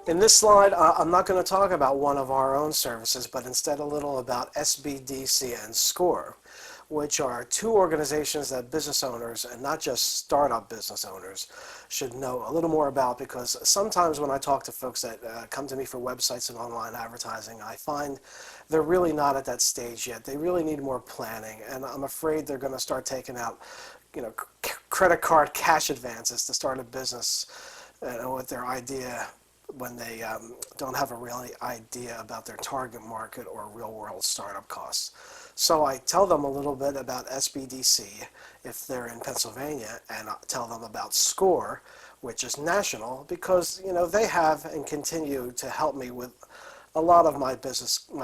In this slide, I'm not going to talk about one of our own services, but instead a little about SBDC and SCORE, which are two organizations that business owners, and not just startup business owners, should know a little more about, because sometimes when I talk to folks that come to me for websites and online advertising, I find they're really not at that stage yet. They really need more planning, and I'm afraid they're going to start taking out, credit card cash advances to start a business with their idea when they don't have a real idea about their target market or real-world startup costs. So I tell them a little bit about SBDC if they're in Pennsylvania, and I tell them about SCORE, which is national, because they have and continue to help me with a lot of my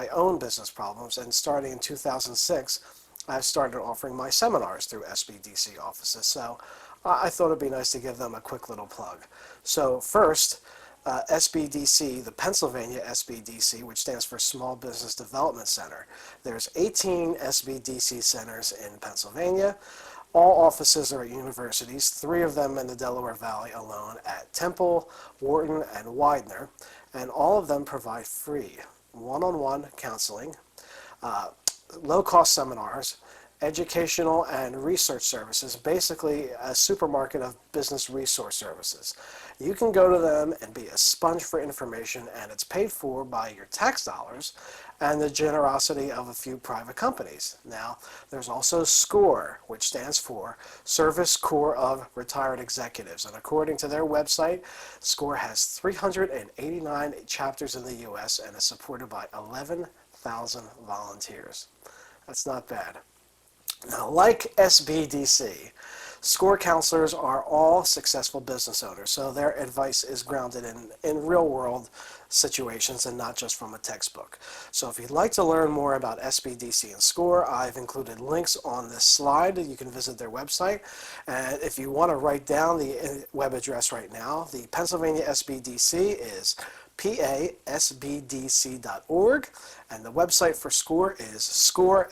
own business problems. And starting in 2006, I've started offering my seminars through SBDC offices. So I thought it'd be nice to give them a quick little plug. So first, SBDC, the Pennsylvania SBDC, which stands for Small Business Development Center. There's 18 SBDC centers in Pennsylvania. All offices are at universities, 3 of them in the Delaware Valley alone, at Temple, Wharton, and Widener, and all of them provide free one-on-one counseling, low-cost seminars, educational and research services, basically a supermarket of business resource services. You can go to them and be a sponge for information, and it's paid for by your tax dollars and the generosity of a few private companies. Now, there's also SCORE, which stands for Service Corps of Retired Executives, and according to their website, SCORE has 389 chapters in the U.S. and is supported by 11,000 volunteers. That's not bad. Now, like SBDC, SCORE counselors are all successful business owners, so their advice is grounded in real-world situations and not just from a textbook. So if you'd like to learn more about SBDC and SCORE, I've included links on this slide. You can visit their website. And if you want to write down the web address right now, the Pennsylvania SBDC is pasbdc.org, and the website for SCORE is score.org.